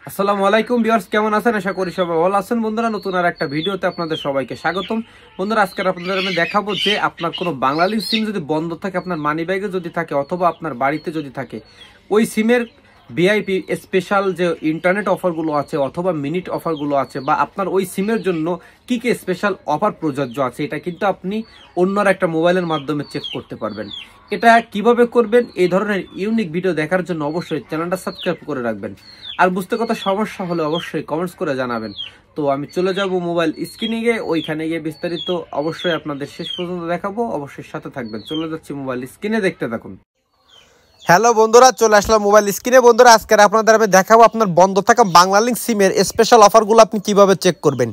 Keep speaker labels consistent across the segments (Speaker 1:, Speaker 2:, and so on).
Speaker 1: আসসালামু আলাইকুম ভিউয়ার্স, কেমন আছেন? আশা করি সবাই ভালো আছেন। বন্ধুরা, নতুন আর একটা ভিডিওতে আপনাদের সবাইকে স্বাগতম। বন্ধুরা, আজকে আপনাদের আমি দেখাবো যে আপনার কোনো বাংলালিংক সিম যদি বন্ধ থাকে, আপনার মানি ব্যাগে যদি থাকে অথবা আপনার বাড়িতে যদি থাকে, ওই সিমের ভিআইপি স্পেশাল যে ইন্টারনেট অফারগুলো আছে অথবা মিনিট অফারগুলো আছে বা আপনার ওই সিমের জন্য কি কি স্পেশাল অফার প্রযোজ্য আছে, এটা কিন্তু আপনি অন্যর একটা মোবাইলের মাধ্যমে চেক করতে পারবেন। এটা কিভাবে করবেন, এই ধরনের ইউনিক ভিডিও দেখার জন্য অবশ্যই চ্যানেলটা সাবস্ক্রাইব করে রাখবেন। আর বুঝতে কথা সমস্যা হলে অবশ্যই কমেন্টস করে জানাবেন। তো আমি চলে যাব মোবাইল স্ক্রিনে গিয়ে, ওইখানে গিয়ে বিস্তারিত অবশ্যই আপনাদের শেষ পর্যন্ত দেখাবো। অবশ্যই সাথে থাকবেন। চলে যাচ্ছি মোবাইল স্ক্রিনে, দেখতে থাকুন। হ্যালো বন্ধুরা, চলে আসলাম মোবাইল স্ক্রিনে। বন্ধুরা, আজকে আপনাদের আমি দেখাবো আপনার বন্ধ থাকা বাংলালিংক সিমের স্পেশাল অফারগুলো আপনি কিভাবে চেক করবেন।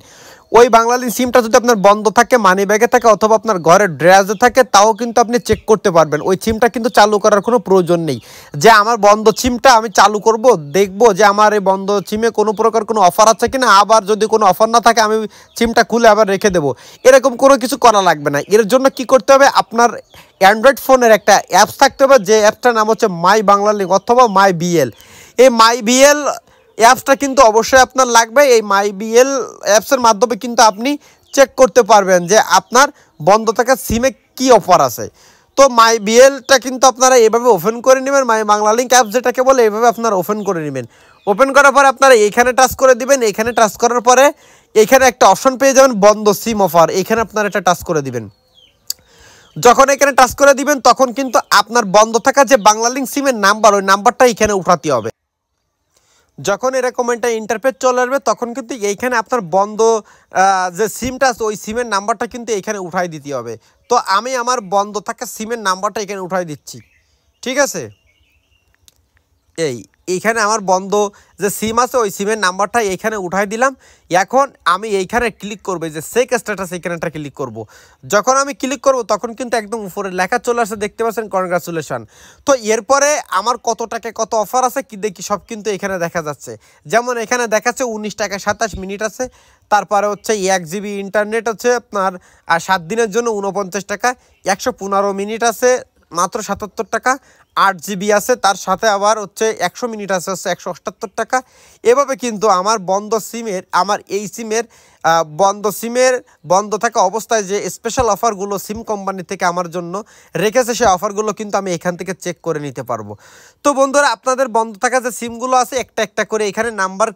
Speaker 1: ওই বাংলালিংক সিমটা যদি আপনার বন্ধ থাকে, মানি ব্যাগে থাকে অথবা আপনার ঘরের ড্রেয়ারে থাকে, তাও কিন্তু আপনি চেক করতে পারবেন। ওই সিমটা কিন্তু চালু করার কোনো প্রয়োজন নেই যে আমার বন্ধ সিমটা আমি চালু করব, দেখবো যে আমার এই বন্ধ সিমে কোনো প্রকার কোনো অফার আছে কিনা, আবার যদি কোনো অফার না থাকে আমি সিমটা খুলে আবার রেখে দেবো, এরকম কোনো কিছু করা লাগবে না। এর জন্য কি করতে হবে, আপনার অ্যান্ড্রয়েড ফোনের একটা অ্যাপস থাকতে হবে, যে অ্যাপসটার নাম হচ্ছে মাই বাংলালিংক অথবা মাই বিএল। এই মাই বিএল অ্যাপসটা কিন্তু অবশ্যই আপনার লাগবে। এই মাই বিএল অ্যাপসের মাধ্যমে কিন্তু আপনি চেক করতে পারবেন যে আপনার বন্ধ থাকা সিমে কি অফার আছে। তো মাই বিএলটা কিন্তু আপনারা এভাবে ওপেন করে নেবেন, মাই বাংলালিংক অ্যাপস যেটাকে বলে, এইভাবে আপনারা ওপেন করে নেবেন। ওপেন করার পরে আপনারা এইখানে টাচ করে দিবেন। এইখানে টাচ করার পরে এইখানে একটা অপশন পেয়ে যাবেন, বন্ধ সিম অফার। এইখানে আপনারা এটা টাচ করে দিবেন। যখন এখানে টাচ করে দিবেন তখন কিন্তু আপনার বন্ধ থাকা যে বাংলালিংক সিমের নাম্বার, ওই নাম্বারটা এখানে উঠাতে হবে। যখন এরকম একটা ইন্টারফেস চলে আসবে তখন কিন্তু এইখানে আপনার বন্ধ যে সিমটা আছে ওই সিমের নাম্বারটা কিন্তু এইখানে উঠাই দিতে হবে। তো আমি আমার বন্ধ থাকা সিমের নাম্বারটা এখানে উঠাই দিচ্ছি, ঠিক আছে। এইখানে আমার বন্ধ যে সিম আছে ওই সিমের নাম্বারটা এইখানে উঠাই দিলাম। এখন আমি এইখানে ক্লিক করবো, যে চেক স্ট্যাটাস এইখানেটা ক্লিক করব। যখন আমি ক্লিক করব তখন কিন্তু একদম উপরে লেখা চলে আসে, দেখতে পাচ্ছেন, কনগ্রাচুলেশন। তো এরপরে আমার কত টাকায় কত অফার আছে কি দেখি, সব কিন্তু এখানে দেখা যাচ্ছে। যেমন এখানে দেখাচ্ছে 19 টাকা 27 মিনিট আছে, তারপরে হচ্ছে 1 জিবি ইন্টারনেট আছে আপনার 7 দিনের জন্য 49 টাকা, 115 মিনিট আছে মাত্র 77 টাকা, 8 জিবি আছে, তার সাথে আবার হচ্ছে 100 মিনিট আছে 178 টাকা। এভাবে কিন্তু আমার বন্ধ সিমের, আমার এই সিমের বন্ধ থাকা অবস্থায় যে স্পেশাল অফারগুলো সিম কোম্পানি থেকে আমার জন্য রেখেছে, সেই অফারগুলো কিন্তু আমি এখান থেকে চেক করে নিতে পারবো। তো বন্ধুরা, আপনাদের বন্ধ থাকা যে সিমগুলো আছে একটা একটা করে এখানে নাম্বার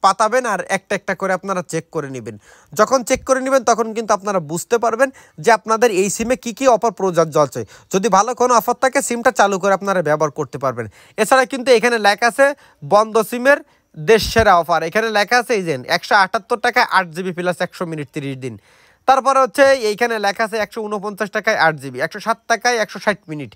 Speaker 1: পাতাবেন আর একটা একটা করে আপনারা চেক করে নেবেন। যখন চেক করে নেবেন তখন কিন্তু আপনারা বুঝতে পারবেন যে আপনাদের এই সিমে কি কি অফার প্রযোজ্য আছে। যদি ভালো কোনো অফার থাকে সিমটা চালু করে আপনারা ব্যবহার করতে পারবেন। এছাড়া কিন্তু এখানে লেখা আছে বন্ধ সিমের দেশ সেরা অফার। এখানে লেখা আছে এই যে 178 টাকায় 8 জিবি প্লাস 100 মিনিট 30 দিন। তারপরে হচ্ছে এইখানে লেখা আছে 149 টাকায় 8 জিবি, 107 টাকায় 160 মিনিট।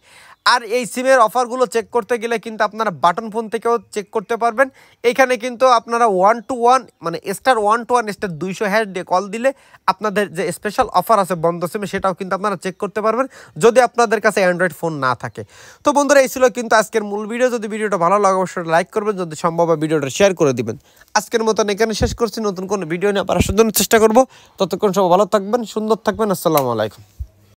Speaker 1: আর এই সিমের অফারগুলো চেক করতে গেলে কিন্তু আপনারা বাটন ফোন থেকেও চেক করতে পারবেন। এখানে কিন্তু আপনারা 121 মানে *121 *200# দিয়ে কল দিলে আপনাদের যে স্পেশাল অফার আছে বন্ধ সিমে সেটাও কিন্তু আপনারা চেক করতে পারবেন, যদি আপনাদের কাছে অ্যান্ড্রয়েড ফোন না থাকে। তো বন্ধুরা, এই ছিল কিন্তু আজকের মূল ভিডিও। যদি ভিডিওটা ভালো লাগে অবশ্যই লাইক করবেন, যদি সম্ভব হয় ভিডিওটা শেয়ার করে দিবেন। আজকের মতন এখানে শেষ করছি। নতুন কোনো ভিডিও নিয়ে আবার আসার জন্য চেষ্টা করবো। ততক্ষণ সবাই ভালো থাকবেন, সুন্দর থাকবেন। আসসালামু আলাইকুম।